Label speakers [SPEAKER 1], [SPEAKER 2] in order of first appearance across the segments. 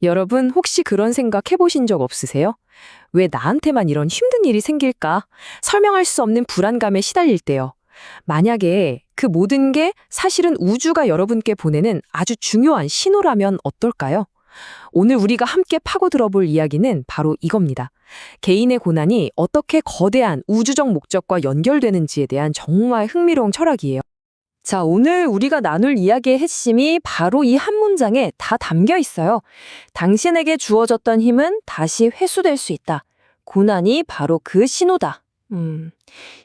[SPEAKER 1] 여러분 혹시 그런 생각 해보신 적 없으세요? 왜 나한테만 이런 힘든 일이 생길까? 설명할 수 없는 불안감에 시달릴 때요. 만약에 그 모든 게 사실은 우주가 여러분께 보내는 아주 중요한 신호라면 어떨까요? 오늘 우리가 함께 파고 들어볼 이야기는 바로 이겁니다. 개인의 고난이 어떻게 거대한 우주적 목적과 연결되는지에 대한 정말 흥미로운 철학이에요. 자, 오늘 우리가 나눌 이야기의 핵심이 바로 이 한 문장에 다 담겨 있어요. 당신에게 주어졌던 힘은 다시 회수될 수 있다. 고난이 바로 그 신호다.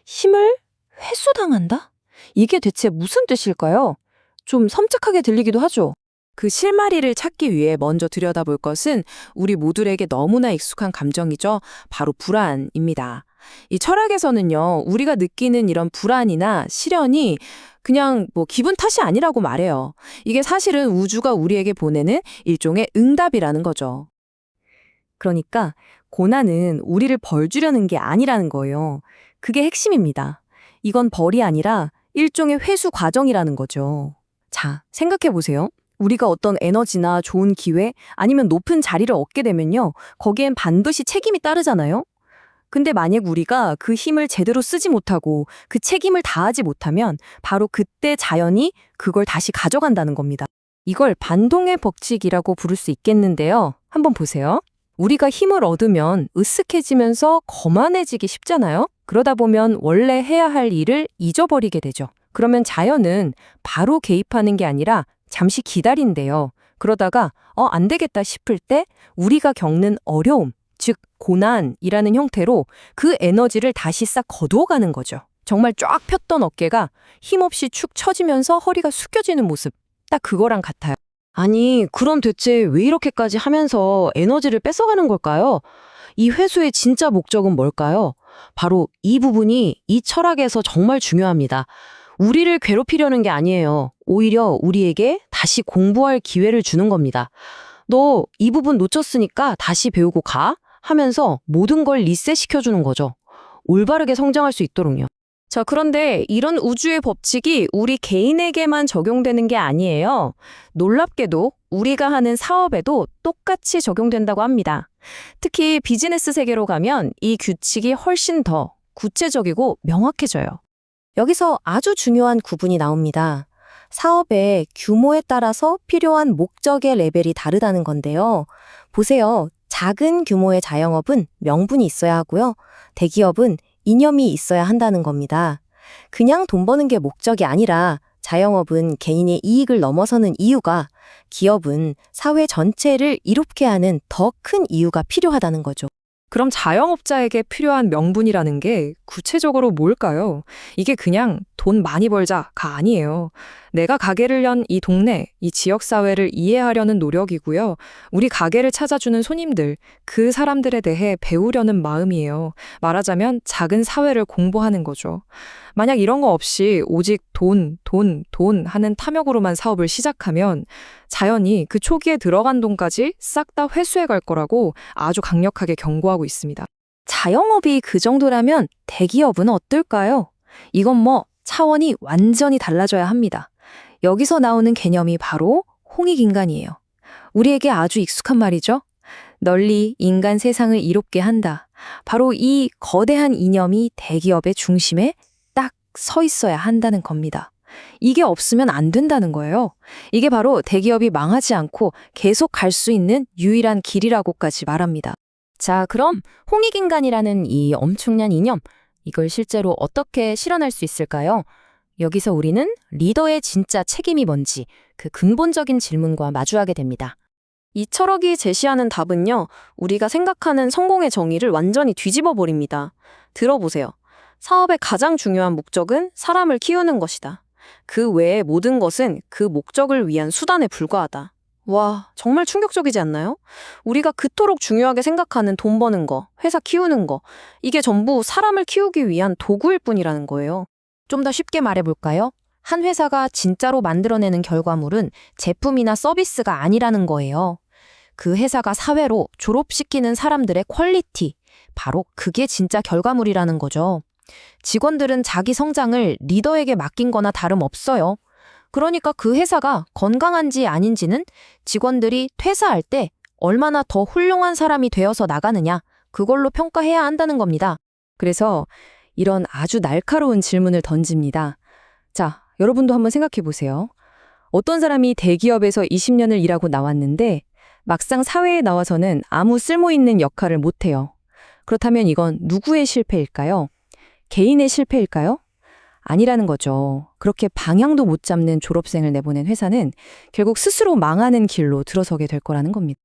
[SPEAKER 1] 힘을 회수당한다? 이게 대체 무슨 뜻일까요? 좀 섬뜩하게 들리기도 하죠. 그 실마리를 찾기 위해 먼저 들여다볼 것은 우리 모두에게 너무나 익숙한 감정이죠. 바로 불안입니다. 이 철학에서는요, 우리가 느끼는 이런 불안이나 시련이 그냥 기분 탓이 아니라고 말해요. 이게 사실은 우주가 우리에게 보내는 일종의 응답이라는 거죠. 그러니까 고난은 우리를 벌 주려는 게 아니라는 거예요. 그게 핵심입니다. 이건 벌이 아니라 일종의 회수 과정이라는 거죠. 자, 생각해 보세요. 우리가 어떤 에너지나 좋은 기회 아니면 높은 자리를 얻게 되면요, 거기엔 반드시 책임이 따르잖아요. 근데 만약 우리가 그 힘을 제대로 쓰지 못하고 그 책임을 다하지 못하면 바로 그때 자연이 그걸 다시 가져간다는 겁니다. 이걸 반동의 법칙이라고 부를 수 있겠는데요. 한번 보세요. 우리가 힘을 얻으면 으쓱해지면서 거만해지기 쉽잖아요. 그러다 보면 원래 해야 할 일을 잊어버리게 되죠. 그러면 자연은 바로 개입하는 게 아니라 잠시 기다린대요. 그러다가 안 되겠다 싶을 때 우리가 겪는 어려움, 즉 고난이라는 형태로 그 에너지를 다시 싹 거두어가는 거죠. 정말 쫙 폈던 어깨가 힘없이 축 처지면서 허리가 숙여지는 모습, 딱 그거랑 같아요. 아니, 그럼 대체 왜 이렇게까지 하면서 에너지를 뺏어가는 걸까요? 이 회수의 진짜 목적은 뭘까요? 바로 이 부분이 이 철학에서 정말 중요합니다. 우리를 괴롭히려는 게 아니에요. 오히려 우리에게 다시 공부할 기회를 주는 겁니다. 너 이 부분 놓쳤으니까 다시 배우고 가? 하면서 모든 걸 리셋시켜주는 거죠. 올바르게 성장할 수 있도록요. 자, 그런데 이런 우주의 법칙이 우리 개인에게만 적용되는 게 아니에요. 놀랍게도 우리가 하는 사업에도 똑같이 적용된다고 합니다. 특히 비즈니스 세계로 가면 이 규칙이 훨씬 더 구체적이고 명확해져요. 여기서 아주 중요한 구분이 나옵니다. 사업의 규모에 따라서 필요한 목적의 레벨이 다르다는 건데요. 보세요. 작은 규모의 자영업은 명분이 있어야 하고요. 대기업은 이념이 있어야 한다는 겁니다. 그냥 돈 버는 게 목적이 아니라 자영업은 개인의 이익을 넘어서는 이유가, 기업은 사회 전체를 이롭게 하는 더 큰 이유가 필요하다는 거죠. 그럼 자영업자에게 필요한 명분이라는 게 구체적으로 뭘까요? 이게 그냥 돈 많이 벌자가 아니에요. 내가 가게를 연 이 동네, 이 지역사회를 이해하려는 노력이고요. 우리 가게를 찾아주는 손님들, 그 사람들에 대해 배우려는 마음이에요. 말하자면 작은 사회를 공부하는 거죠. 만약 이런 거 없이 오직 돈 하는 탐욕으로만 사업을 시작하면 자연히 그 초기에 들어간 돈까지 싹 다 회수해 갈 거라고 아주 강력하게 경고하고 있습니다. 자영업이 그 정도라면 대기업은 어떨까요? 이건 차원이 완전히 달라져야 합니다. 여기서 나오는 개념이 바로 홍익인간이에요. 우리에게 아주 익숙한 말이죠. 널리 인간 세상을 이롭게 한다. 바로 이 거대한 이념이 대기업의 중심에 딱 서 있어야 한다는 겁니다. 이게 없으면 안 된다는 거예요. 이게 바로 대기업이 망하지 않고 계속 갈 수 있는 유일한 길이라고까지 말합니다. 자, 그럼 홍익인간이라는 이 엄청난 이념, 이걸 실제로 어떻게 실현할 수 있을까요? 여기서 우리는 리더의 진짜 책임이 뭔지 그 근본적인 질문과 마주하게 됩니다. 이 철학이 제시하는 답은요, 우리가 생각하는 성공의 정의를 완전히 뒤집어 버립니다. 들어보세요. 사업의 가장 중요한 목적은 사람을 키우는 것이다. 그 외의 모든 것은 그 목적을 위한 수단에 불과하다. 와, 정말 충격적이지 않나요? 우리가 그토록 중요하게 생각하는 돈 버는 거, 회사 키우는 거, 이게 전부 사람을 키우기 위한 도구일 뿐이라는 거예요. 좀 더 쉽게 말해볼까요? 한 회사가 진짜로 만들어내는 결과물은 제품이나 서비스가 아니라는 거예요. 그 회사가 사회로 졸업시키는 사람들의 퀄리티, 바로 그게 진짜 결과물이라는 거죠. 직원들은 자기 성장을 리더에게 맡긴 거나 다름없어요. 그러니까 그 회사가 건강한지 아닌지는 직원들이 퇴사할 때
[SPEAKER 2] 얼마나 더 훌륭한 사람이 되어서 나가느냐, 그걸로 평가해야 한다는 겁니다.
[SPEAKER 1] 그래서 이런 아주 날카로운 질문을 던집니다. 자, 여러분도 한번 생각해 보세요. 어떤 사람이 대기업에서 20년을 일하고 나왔는데 막상 사회에 나와서는 아무 쓸모 있는 역할을 못해요. 그렇다면 이건 누구의 실패일까요? 개인의 실패일까요? 아니라는 거죠. 그렇게 방향도 못 잡는 졸업생을 내보낸 회사는 결국 스스로 망하는 길로 들어서게 될 거라는 겁니다.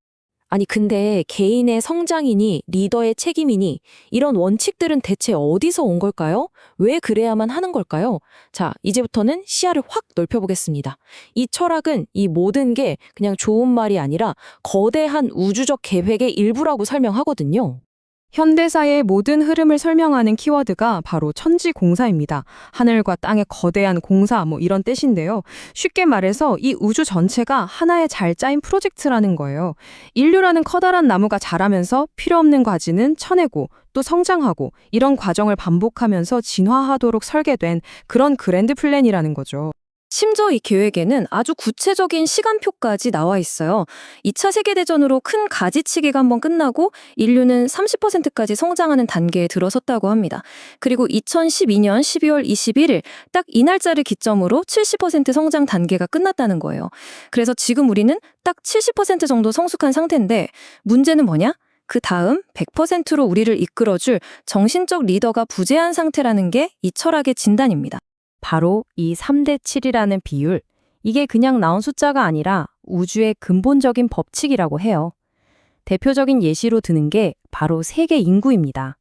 [SPEAKER 2] 아니, 근데 개인의 성장이니 리더의 책임이니 이런 원칙들은 대체 어디서 온 걸까요? 왜 그래야만 하는 걸까요? 자, 이제부터는 시야를 확 넓혀보겠습니다. 이 철학은 이 모든 게 그냥 좋은 말이 아니라 거대한 우주적 계획의 일부라고 설명하거든요.
[SPEAKER 3] 현대사의 모든 흐름을 설명하는 키워드가 바로 천지공사입니다. 하늘과 땅의 거대한 공사 이런 뜻인데요. 쉽게 말해서 이 우주 전체가 하나의 잘 짜인 프로젝트라는 거예요. 인류라는 커다란 나무가 자라면서 필요 없는 가지는 쳐내고 또 성장하고 이런 과정을 반복하면서 진화하도록 설계된 그런 그랜드 플랜이라는 거죠.
[SPEAKER 2] 심지어 이 계획에는 아주 구체적인 시간표까지 나와 있어요. 2차 세계대전으로 큰 가지치기가 한번 끝나고 인류는 30%까지 성장하는 단계에 들어섰다고 합니다. 그리고 2012년 12월 21일 딱 이 날짜를 기점으로 70% 성장 단계가 끝났다는 거예요. 그래서 지금 우리는 딱 70% 정도 성숙한 상태인데 문제는 뭐냐? 그 다음 100%로 우리를 이끌어줄 정신적 리더가 부재한 상태라는 게 이 철학의 진단입니다.
[SPEAKER 3] 바로 이 3대 7이라는 비율, 이게 그냥 나온 숫자가 아니라 우주의 근본적인 법칙이라고 해요. 대표적인 예시로 드는 게 바로 세계 인구입니다.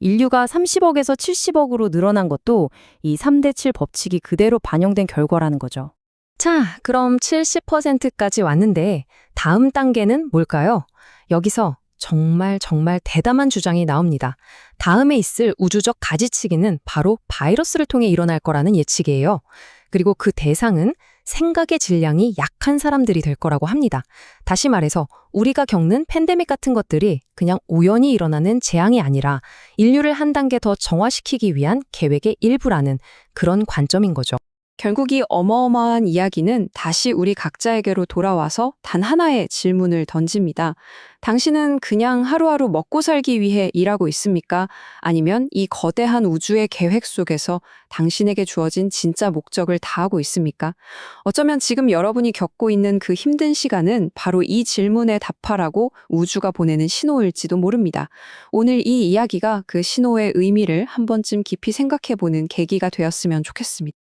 [SPEAKER 3] 인류가 30억에서 70억으로 늘어난 것도 이 3대 7 법칙이 그대로 반영된 결과라는 거죠.
[SPEAKER 1] 자, 그럼 70%까지 왔는데 다음 단계는 뭘까요? 여기서 정말 대담한 주장이 나옵니다. 다음에 있을 우주적 가지치기는 바로 바이러스를 통해 일어날 거라는 예측이에요. 그리고 그 대상은 생각의 질량이 약한 사람들이 될 거라고 합니다. 다시 말해서 우리가 겪는 팬데믹 같은 것들이 그냥 우연히 일어나는 재앙이 아니라 인류를 한 단계 더 정화시키기 위한 계획의 일부라는 그런 관점인 거죠. 결국 이 어마어마한 이야기는 다시 우리 각자에게로 돌아와서 단 하나의 질문을 던집니다. 당신은 그냥 하루하루 먹고 살기 위해 일하고 있습니까? 아니면 이 거대한 우주의 계획 속에서 당신에게 주어진 진짜 목적을 다하고 있습니까? 어쩌면 지금 여러분이 겪고 있는 그 힘든 시간은 바로 이 질문에 답하라고 우주가 보내는 신호일지도 모릅니다. 오늘 이 이야기가 그 신호의 의미를 한 번쯤 깊이 생각해보는 계기가 되었으면 좋겠습니다.